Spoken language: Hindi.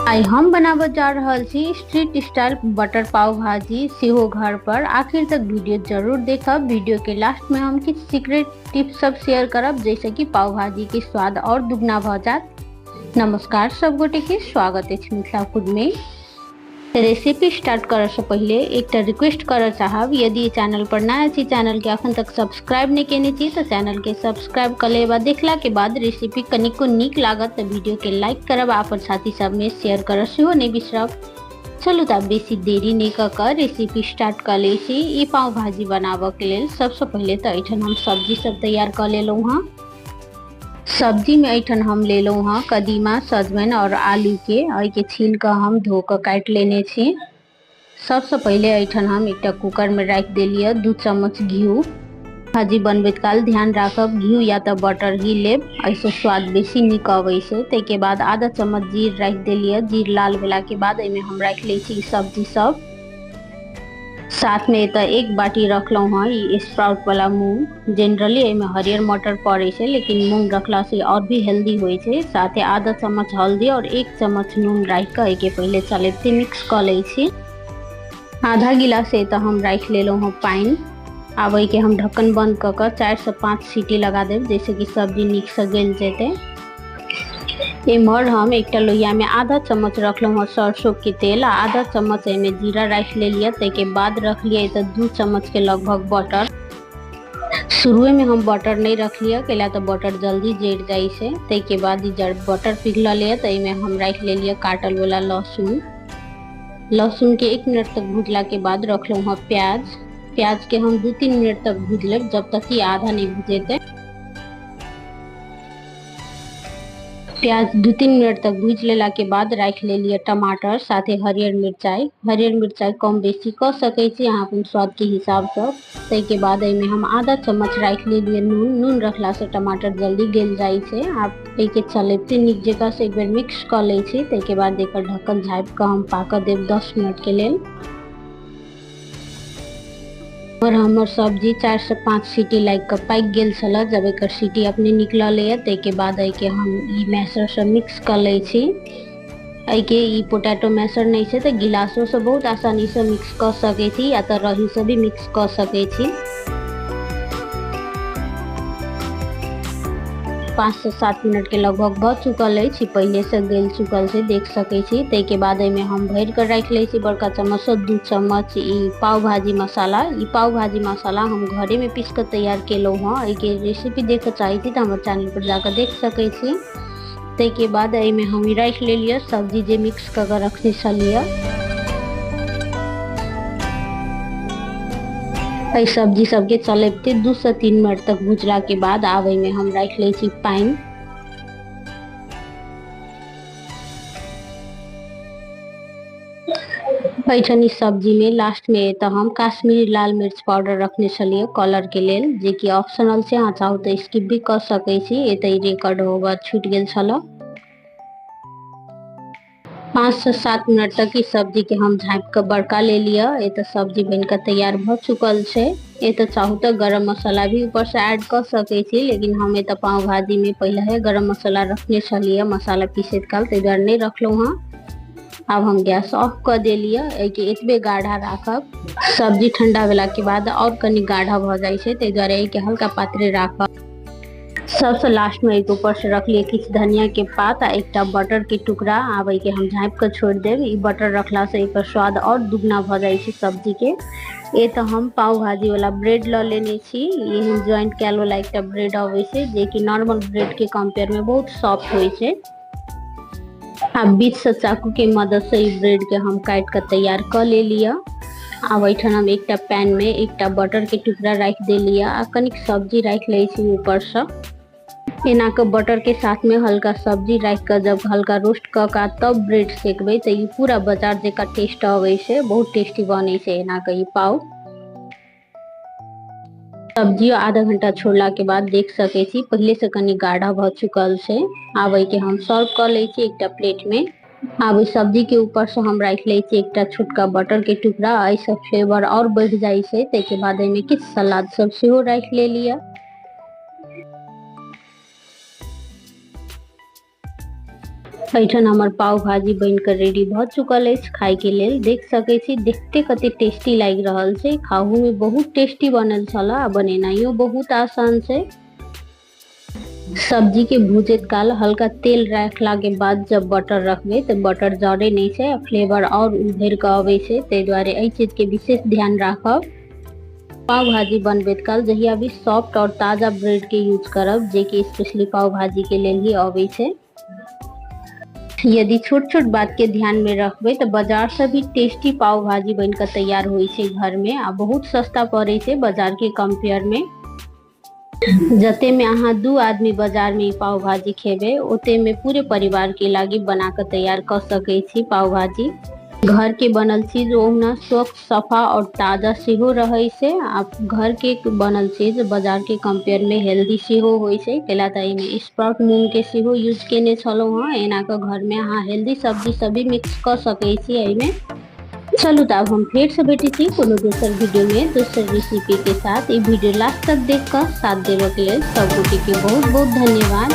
आई हम बनाबे जा रहल छी स्ट्रीट स्टाइल बटर पाव भाजी सेहो घर पर। आखिर तक वीडियो जरूर देखब। वीडियो के लास्ट में हम कुछ सीक्रेट टिप्स सब शेयर करब जैसे कि पाव भाजी के स्वाद और दुगना भ जात। नमस्कार सब गोटे के स्वागत है मिथिला फूड में। रेसिपी स्टार्ट करे से पहले एक रिक्वेस्ट कर चाहब, यदि चैनल पर नया छी चैनल के अखन तक सब्सक्राइब नहीं केने छी तो चैनल के सब्सक्राइब कर लेबा। देखला के बाद रेसिपी कनिको नीक लागत तो वीडियो के लाइक करब, अपन साथी सब में शेयर कर सेहो नहीं बिसरब। चलू तब बेसी देरी नहीं कर रेसिपी स्टार्ट कर ले छी। ई पाव भाजी बनाबे के लेल सबसे पहले तो एठन हम सब्जी सब तैयार कर लेलौ हाँ। सब्जी में ऐठन हम ले लो हाँ कदीमा, सजमन और आलू के छील कर हम धो कर काट लेने छी। सबसे पहले ऐठन हम एक कुकर में रख देलिए 2 चम्मच घी। भाजी बनबैत काल ध्यान राखब घी या तो बटर ही लेब, ऐसे स्वाद बेसी निक अबै छै। ताके बाद आधा चम्मच जीर रख देलिए। जीर लाल भेला के बाद एमे हम रख ले छी सब्जी सब। साथ में तो एक बाटी रखलो हाँ ये स्प्राउट वाला मूंग। जनरली एमे हरियर मटर पड़े छै लेकिन मूंग रखला से और भी हेल्दी होय छै। साथ आधा चम्मच हल्दी और 1 चम्मच नून रख के एके पहले चलेते मिक्स कर ले छी। आधा गिलास से तो हम रख लेलो हाँ पानी। अब के हम ढक्कन बंद कर 4 से 5 सीटी लगा देब जैसे कि सब्जी नीक से गल जेते। इमर हम एक लोहिया में आधा चम्मच रखलो हाँ सरसों के तेल, आधा चम्मच में जीरा रख ले लिया। ताके बाद रख लिया तो 2 चम्मच के लगभग बटर। शुरू में हम बटर नहीं रख लिया कैला तो बटर जल्दी जड़ जाए से। ताके बाद जब बटर पिघल लिया तो इमे हम रख ले लिया काटल वाला लहसुन। लहसुन के 1 मिनट तक भूजला के बाद रख लो हाँ प्याज। प्याज के हम 2-3 मिनट तक भूज लेब जब तक कि आधा नहीं भूजेते। प्याज 2-3 मिनट तक भूज लेला के बाद रख ले लिया टमाटर, साथे हरियर मिर्चाई। हरियर मिर्चाई कम बेसी कर सके छी यहाँ अपन स्वाद के हिसाब से। ताके बाद एमे हम आधा चम्मच रख ले लिया नून। नून रखला से टमाटर जल्दी गल जाए छे। आप एके चलेते नीक जगह से एक बार मिक्स कर ले छी। ताके बाद एकर ढक्कन झाँप के हम पाक देब 10 मिनट के लेल। और हमर सब्जी 4 से 5 सीटी लाग के पाक गेल छल। जब एक सीटी अपने निकल ले ताके बाद के हम ई मैशर से मिक्स कर ले छी। के ई पोटैटो मैशर नहीं है तो गिलासों से बहुत आसानी से मिक्स कर सके छी या तो रही से भी मिक्स कर सके छी। 5 से 7 मिनट के लगभग भ चुकल है, पहले से गल चुकल से देख सके छी। ताके बाद में हम भर कर रख ले छी बड़का चम्मच से 2 चम्मच ई पाव भाजी मसाला। ई पाव भाजी मसाला हम घरे में पीस कर तैयार केलो हाँ। के रेसिपी देखे चाहे थी तो हमारे चैनल पर जाकर देख सके छी। ताके बाद में हम रख ले लिया सब्जी जे मिक्स कर रखने छलिए। सब्जी सबके चलते 2 से 3 मिनट तक भूजला के बाद आवे में हम रख ले छी पानी। ऐठनी सब्जी में लास्ट में तो हम काश्मीरी लाल मिर्च पाउडर रखने छलिए कलर के लेल, जे कि ऑप्शनल से अहाँ चाहू तो स्किप भी कर सके छी। एते रिकॉर्ड होगा छूट गेल छल। 5 से 7 मिनट तक इस सब्जी के हम झाँप कर बड़का ले लिया। ये तो सब्जी बनकर तैयार भ चुकल है। ये तो चाहू तो गरम मसाला भी ऊपर से ऐड कर सके छी, लेकिन हम तो पाव भाजी में पहले है गरम मसाला रखने छलिए मसाला पीसत काल, ताहि दुआरे नहीं रखलो हाँ। अब हम गैस ऑफ कर देलिए। एतबे गाढ़ा राखब। सब्जी ठंडा भेला के बाद और कनी गाढ़ा भ जाए छै, ताहि दुआरे के हल्का पातरे राखब। सबसे लास्ट में एक ऊपर से रख लिए किछ धनिया के पात आ एक बटर के टुकड़ा। आवे के हम झाँप कर छोड़ देब। ई बटर रखला से एक स्वाद और दुगना भ जाए छै सब्जी के। ये तो हम पाव भाजी वाला ब्रेड ल लेने छी। ये हम जॉइंट कैल वाला एक ब्रेड आवे छै, जे कि नॉर्मल ब्रेड के कंपेयर में बहुत सॉफ्ट होय छै। अब बीच से चाकू के मदद से ई ब्रेड के हम काट कर तैयार कर ले लिया। अब ऐठन हम एक पैन में एक बटर के टुकड़ा रख दे लिया आ कनिक सब्जी रख ले छी ऊपर से। एना के बटर के साथ में हल्का सब्जी रख कर जब हल्का रोस्ट कर तब ब्रेड सेकबे तो ये पूरा बाजार जका टेस्ट आवे छै, बहुत टेस्टी बने छै एना के ई पाव। सब्जी आधा घंटा छोड़ला के बाद देख सके छी पहले से कनी गाढ़ा भ चुकल छै। आवे के हम सर्व कर ले छी एक प्लेट में। अब सब्जी के ऊपर से हम रख ले छी एक छोटका बटर के टुकड़ा। ऐसे फ्लेवर और बढ़ जाए छै। ताके बाद में किछ सलाद सब सेहो रख ले लिया। एठन हमर पाव भाजी बनकर रेडी भ चुकल है खाए के लेल। देख सके छी देखते कते टेस्टी लाग रहल छै, खाहू में बहुत टेस्टी बनल छला आ बनेनाइयो बहुत आसान छै। सब्जी के भूजत काल हल्का तेल रखला के बाद जब बटर रखबे तो बटर जरे नहीं छै, फ्लेवर और उभर के आवे छै, ते द्वारे एहि चीज के विशेष ध्यान राखब। पाव भाजी बनबैत काल जहिया भी सॉफ्ट और ताजा ब्रेड के यूज करब, जे कि स्पेशली पाव भाजी के लेल ही आवे छै। यदि छोट छोट बात के ध्यान में रखबे तो बाजार से भी टेस्टी पाव भाजी बनकर तैयार होई छै घर में, आ बहुत सस्ता पड़े छै बाजार के कंपेयर में। जते में अहाँ 2 आदमी बाजार में पाव भाजी खेबे, ओते में पूरे परिवार के लागी बना कर तैयार कर सके छी पाव भाजी। घर के बनल चीज ओहना स्वच्छ, सफा और ताजा सेहो रहे छै। आप घर के बनल चीज बाजार के कंपेयर में हेल्दी सेहो होय छै, कैला त एमे स्प्राउट मूंग के सेहो यूज केने छलौ हां। एना के घर में अहाँ हेल्दी सब्जी सभी मिक्स कर सके छी एमे। चलू तब हम फिर से भेटे छी कोनो दोसर वीडियो में दोसर रेसिपी के साथ। ये वीडियो लास्ट तक देख कर साथ देवे के लिए सब गोटे के बहुत बहुत धन्यवाद।